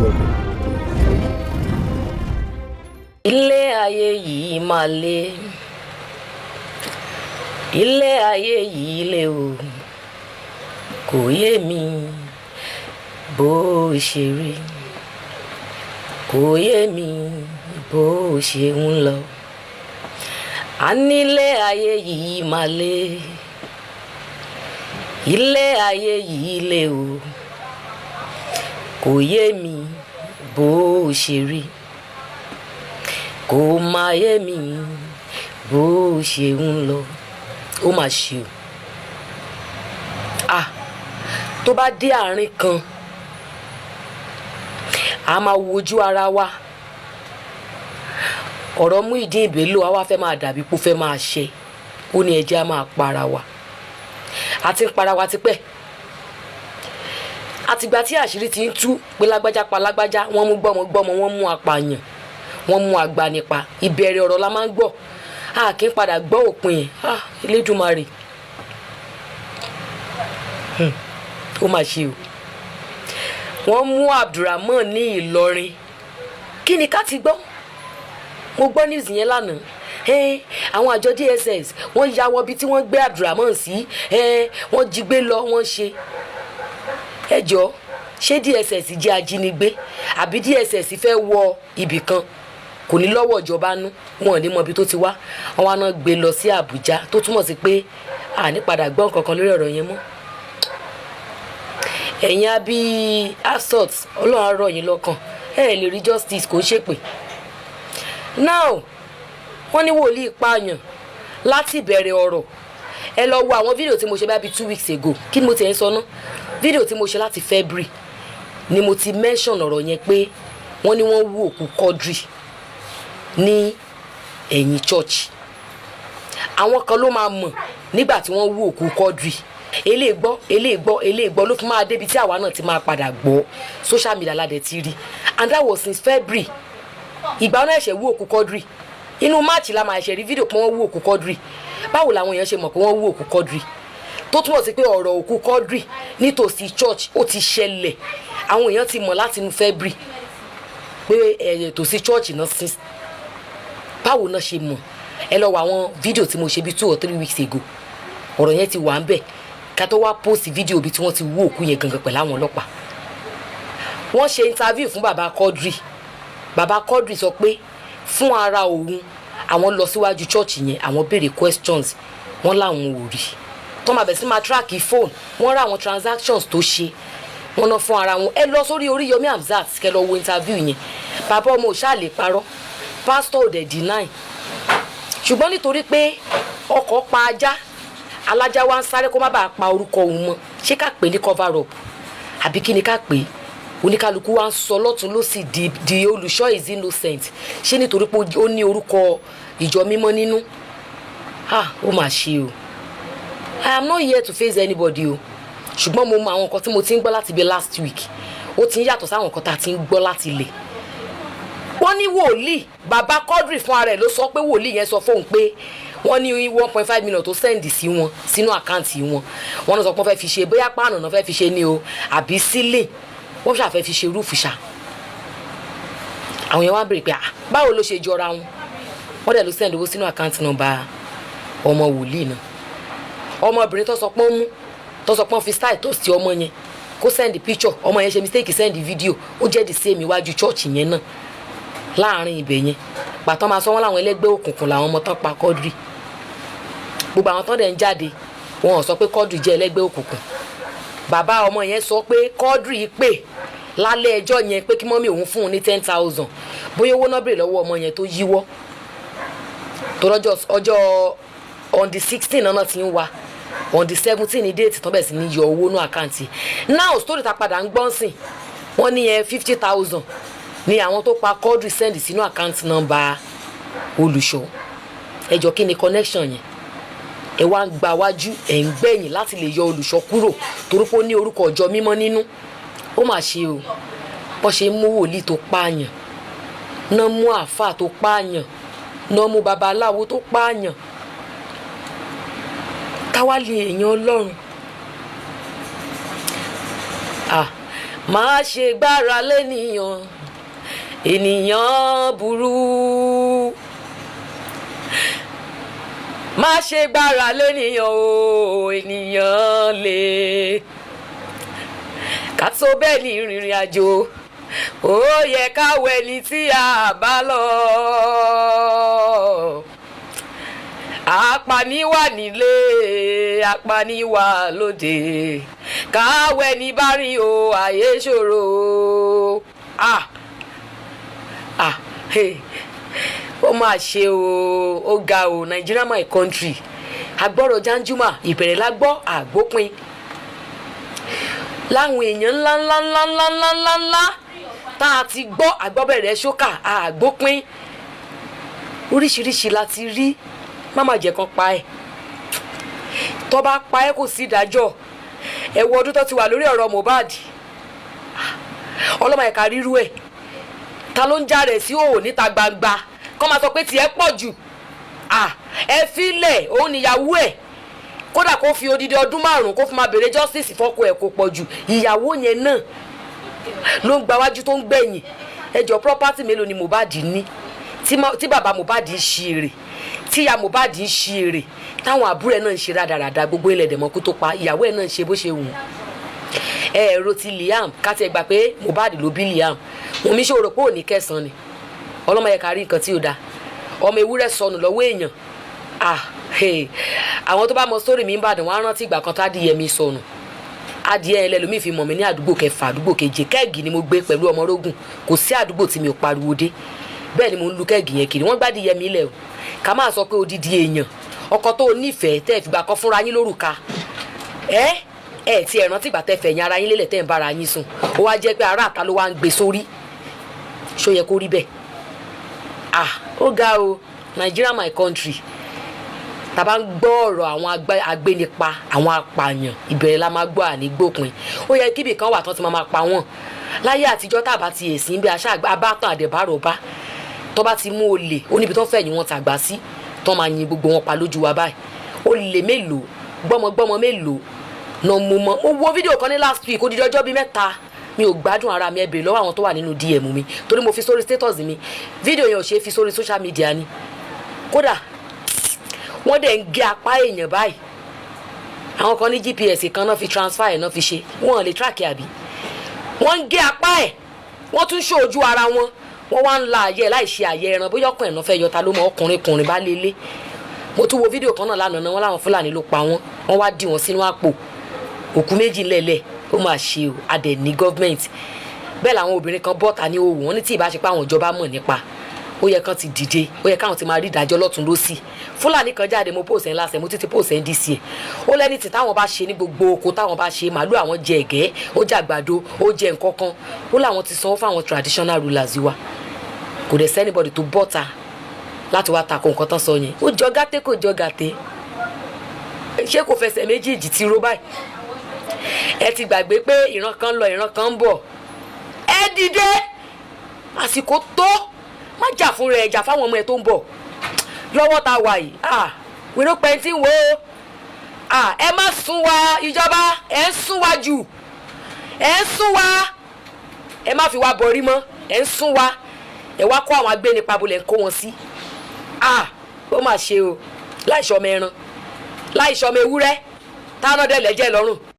welcome. Ilé ayé yìí máa le. Ilé ayé yìí le o. Kò yé mi bó ṣe rí. Kò yé mi bó ṣe ń lọ. A nílé ayé yìí máa le. Ilé ayé yìí le o. Kò yé mi bó ṣe rí. Kò máa yé mi bó ṣe ń lọ. Ó mà ṣe o. Tó bá dé àárín kan a máa wojú ara wa. Ọ̀rọ̀ Muyideen Bello a wá fẹ́ máa dàbí pé ó fẹ́ máa ṣe. Ó ní ẹ jẹ́ a máa para wa. A ti ń para wa tipẹ́. Àtìgbà tí àṣírí ti ń tú pé lágbájá pa lágbájá, wọ́n mú gbọ́mọgbọ́mọ, wọ́n mú apààyàn, wọ́n mú agbanipa. Ìbẹ̀rẹ̀ ọ̀rọ̀ la máa ń gbọ́. A kì í padà gbọ́ òpin ẹ̀. Elédùmarè. Ó mà ṣe o. Wọ́n mú ABDULRAHMON ní Ìlọrin. Kí ni ká ti gbọ́? Mo gbọ́ news yẹn lánàá. Àwọn àjọ DSS wọ́n ya wọ bí tí wọ́n gbé ABDULRAHMON sí. Wọ́n jí gbé lọ, wọ́n ṣe. Ẹ jọ̀ọ́, ṣé DSS jẹ́ ajínigbé àbí DSS fẹ́ wọ ibì kan? Kò ní lọ́wọ́ ìjọba nú, wọn ò ní mọ ibi tó ti wá. Wọ́n wá náà gbé lọ sí Àbújá, tó túmọ̀ sí pé a ní padà gbọ́ nǹkan kan lórí ọ̀rọ̀ yẹn mọ́. Ẹ̀yin àbí assault, Ọlọ́run á rọ̀ yín lọ́kàn. Ẹ lè rí justice, kò ṣépè. Now, wọ́n ní wòlíì pààyàn láti ìbẹ̀rẹ̀ ọ̀rọ̀. Ẹ lọ wo àwọn fídíò tí mo ṣe bá bí 2 weeks ago. Kí ni mo ti ń sọ ná? Fídíò tí mo ṣe láti February ni mo ti mention ọ̀rọ̀ yẹn pé wọ́n ní wọ́n wú òkú Quadri ní ẹ̀yìn church. Àwọn kan ló máa mọ̀ nígbà tí wọ́n wú òkú Quadri. Eléègbọ́ ló fi máa débi tí àwa náà ti máa padà gbọ́. Social media ládẹ ti rí. And that was since February. Ìgbà náà ẹ̀ṣẹ̀ wú òkú Quadri. Inú March la máa ṣe rí fídíò pé wọ́n wú òkú Quadri. Báwo làwọn èèyàn ṣe mọ̀ pé wọ́n wú òkú Quadri? Tó túmọ̀ sí pé ọ̀rọ̀ òkú Quadri nítòsí church ó ti ṣẹlẹ̀. Àwọn èèyàn ti mọ̀ láti inú February pé tòsí church náà sí. Báwo náà ṣe mọ̀? Ẹ lọ wo àwọn fídíò tí mo ṣe bí 2 or 3 weeks ago. Ọ̀rọ̀ yẹn ti wà ń bẹ̀. Ká tó wá post fídíò bí tí wọ́n ti wú òkú yẹn gangan pẹ̀lú àwọn ọlọ́pàá. Wọ́n ṣe interview fún bàbá Quadri. Bàbá Quadri sọ pé fún ara òun àwọn lọ síwájú church yẹn, àwọn béèrè questions, wọ́n láwọn ò rí. Tó máa bẹ̀ sí máa track phone, wọ́n rá àwọn transactions tó ṣe. Wọ́n ná fún ara wọn. Ẹ lọ sórí Oríyọmí Hamzat kẹ́ lọ wo interview yẹn. Bàbá ọmọ ò ṣáà lè parọ́. Pastor ò dẹ̀ deny. Ṣùgbọ́n nítorí pé ọkọ̀ pa ajá, alájá wa ń sáré kó má bàa pa orúkọ òun mọ́. Ṣé ká pè ní cover up? Àbí kí ni ká pè? Oníkálukú wa ń sọ lọ́tún lósì di Olùṣọ́ is innocent. Ṣé nítorí pé ó ní orúkọ ìjọ mímọ́ nínú? Ó mà ṣe o. I am not here to face anybody o. Ṣùgbọ́n mo mọ àwọn nǹkan tí mo ti ń gbọ́ láti bí last week. Ó ti ń yàtọ̀ sáwọn nǹkan tá a ti ń gbọ́ láti ilẹ̀. Wọ́n ní wòlíì bàbá Quadri fún ara ẹ̀ ló sọ pé wòlíì yẹn sọ fóun pé wọ́n ní 1.5 million tó sẹ́ndì sí wọn sínú àkáǹtì wọn. Wọ́n náà sọ pé wọ́n fẹ́ fi ṣe bóyá páànù náà fẹ́ fi ṣe ní o àbí sílẹ̀. Wọ́n ṣàfẹ́ fi ṣe rúùfù ṣá. Àwọn yẹn wá béèrè pé báwo ló ṣe jọra wọn? Wọ́n dẹ̀ ló sẹ́ndì owó sínú àkáǹtì nọ́mbà ọmọ wòlíì náà. Ọmọbìnrin tó sọ pé wọ́n fi style tó sí ọmọ yẹn kó sẹ́ndì picture, ọmọ yẹn ṣe mistake sẹ́ndì video, ó jẹ́ the same iwájú church yẹn náà láàrin ibẹ̀ yẹn. Pàtó máa sọ wọ́n láwọn ẹlẹ́gbẹ́ òkùnkùn làwọn ọmọ tán pa Quadri. Gbogbo àwọn tán dẹ̀ ń jáde wọn ò sọ pé Quadri jẹ́ ẹlẹ́gbẹ́ òkùnkùn. Bàbá ọmọ yẹn sọ pé Quadri pè lálẹ́ ẹjọ́ yẹn pé kí mọ́mí òun fún un ní 10,000 bóyá owó náà bèrè lọ́wọ́ ọmọ yẹn tó yíwọ́. Tó ọjọ́ on the 16 náà ti ń wá, on the 17 ní déètì tán bẹ̀rẹ̀ sí ní yọ owó náà àkáǹtì. Now story ta padà ń gbọ́n sìn wọ́n ní 50,000 ni àwọn tó pa Quadri send sínú àkáǹtì nọ́mbà Olùṣọ́. Ẹ jọ kí ni connection yẹn? Ẹ wá ń gba wájú ẹ̀ ń gbẹ̀yìn láti lè yọ Olùṣọ́ kúrò torí pé ó ní orúkọ ọjọ́ mímọ́ nínú. Ó mà ṣe o. Bó ṣe mú wòlíì tó pààyàn, náà mú àáfàá tó pààyàn, náà mú babaláwo tó pààyàn. Táwa lè èèyàn Ọlọ́run. má ṣe gbára lẹ́nìyàn ènìyàn burú má ṣe gbára lẹ́nìyàn o ènìyàn lè ká tó bẹ́ẹ̀ ní ìrìnrìn àjò ó yẹ káwọ ẹni tí a bá lọ apaniwà nílé apaniwà lóde káwọ ẹni bá rìn o ayé ṣòro ó máa ṣe o ó ga o Nigeria my country agbọ́rọ̀ Janjuma ìbẹ̀rẹ̀ la gbọ́ àgbópin láwọn èèyàn ńláńláńláńláńláńlá tá a ti gbọ́ àgbọ́bẹ̀rẹ̀ ṣókà àgbópin oríṣiríṣi la ti rí máma jẹ́ kan pa ẹ́ tó bá pa ẹ́ kò sí ìdájọ́ ẹ wo ọdún tó ti wà lórí ọ̀rọ̀ Mohbad ọlọ́mọ ẹ̀ka ríru ẹ̀ ta ló ń já rẹ̀ sí òwò níta gbangba kọ́ máa sọ pé tiẹ̀ pọ̀ jù ẹ filẹ̀ òun níyàwó ẹ̀ kódà kó fi odidi ọdún 5 kó fi máa bèrè justice fọ́kọ ẹ̀ kò pọ̀ jù ìyàwó yẹn náà ló ń gbawájú tó ń gbẹ̀yìn ẹjọ́ property mélòó ni Mohbad ní tí bàbá Mohbad ń ṣe èrè tí ìyá Mohbad ń ṣe èrè táwọn àbúrò ẹ̀ náà ń ṣe rádaràda gbogbo ilẹ̀ dẹ̀mọ́kú tó pa ìyàwó ẹ̀ náà ń ṣe bó ṣe wù ẹ̀rọ ti Liam káti ẹ̀ gbà pé Mohbad ló bí Liam Wunmi ṣe rò pé òní kẹsàn-án ni ọlọ́mọ yẹ ká rí nǹkan tí ó da ọmọ ewúrẹ́ sọnù lọ́wọ́ èèyàn àwọn tó bá mọ sórí mi ń bàdàn wọn á rántí ìgbà kan tá adìyẹ mi sọnù adìyẹ yẹn lẹ́lòmíì fi mọ̀ mí ní àdúgbò kẹfà àdúgbò keje kẹ́ẹ̀gì ni mo gbé pẹ̀lú ọmọ rógùn kò sí àdúgbò tí mi ò pariwo dé bẹ́ẹ̀ ni mo ń lu kẹ́ẹ̀gì yẹn kiri wọ́n gbádìyẹ mi lẹ̀ o ká máa sọ pé odidi èèyàn ọkọ tó nífẹ̀ẹ́ tẹ́ ẹ̀ fìgbà kan fúnra yín lórúka ti ẹ̀ rántí ìgbà tẹ́ fẹ̀yìn ara yín lélẹ̀ tẹ́ ẹ̀ ń bára yín sùn ó wá jẹ́ pé ará àta ló wá ń gbé sórí ṣó yẹ kó rí bẹ́ẹ̀ ó ga o Nigeria my country tàbá ń gbọ́ ọ̀rọ̀ àwọn agbénipa àwọn apààyàn ìbẹ̀rẹ̀ la máa gbọ́ ànígbòpin ó yẹ kíbi kan wà tán ti máa pa wọ́n láyé àtijọ́ tàbá ti èsì bí aṣá abátàn àdẹ̀bárọ̀bá tó bá ti mú olè ó níbi tó fẹ̀yìn wọn tàgbà sí tó máa yin gbogbo wọn pa lójú wa báyìí olè mélòó gbọ́mọgbọ́mọ mélòó náà mú mọ́ mo wo fídíò kan ní last week ó di ọjọ́ bíi 3 mi ò gbádùn ara mi ẹ bèrè lọ́wọ́ àwọn tó wà nínú DM mi torí mo fi sórí status mi fídíò yẹn ò ṣe é fi sórí social media ni kódà wọ́n dẹ̀ ń gé apá èèyàn báyìí àwọn kan ní GPS kan náà fi transfer ẹ̀ náà fi ṣe wọ́n lè track àbí wọ́n ń gé apá ẹ̀ wọ́n tún ṣe ojú ara wọn wọ́n wá ń la àyẹ̀ láì ṣe àyẹ̀ ẹran bóyá ọkùnrin náà fẹ́ yọta ló mọ ọkùnrin bá lélẹ̀ mo tún wo fídíò kan náà lánàá wọn láwọn Fúlàní ló pa wọ́n wá dì wọ́n sínú àpò òkú méjì ńlẹ̀lẹ̀ ó máa ṣe o adẹ̀ ní gọ́ọ̀mẹ̀ntì bẹ́ẹ̀ làwọn obìnrin kan bọ́ta ní òwò wọn ní tí ìbá ṣe pé àwọn ìjọba mọ̀ nípa ó yẹ kán ti dìde ó yẹ káwọn ti máa rí ìdájọ́ lọ́tún lọ́sì Fúlàní kan jáde mo pòsẹ̀ ńlá sẹ̀ mo títí pòsẹ̀ ń dc ẹ̀ ó lẹ́ni tí táwọn bá ṣe ní gbogbo oko táwọn bá ṣe màálù àwọn jẹ ẹ̀gẹ́ ó jẹ àgbàdo ó jẹ nǹkan kan ó láwọn ti sanwó fáwọn traditional rulers wa kò dẹ̀ sẹ́nibọ̀dì tó bọ́ta láti wá takò nǹkan tán sọ yẹn ó jọ gàté kò jọ gàté ṣé kò fẹsẹ̀ méjèèjì ti ró báyìí ẹ ti gbàgbé pé ìran kan lọ ìran kan ń bọ̀ ẹ dìde àsìkò tó má jà fún rẹ jà fáwọn ọmọ ẹ tó ń bọ̀ lọ́wọ́ tá wà yìí wíwọ́n pẹ́ tí ń wo ẹ má sún wa ìjọba ẹ ń sún wa jù ẹ ń sún wa ẹ má fi wa bọ̀rí mọ́ ẹ ń sún wa ẹ wá kó àwọn agbénipa bolẹ̀ ń kó wọn sí ó mà ṣe o láìsọmọ ẹran láìsọmọ ewúrẹ́ táwọn ọdẹ lẹ́jẹ̀ lọ́rùn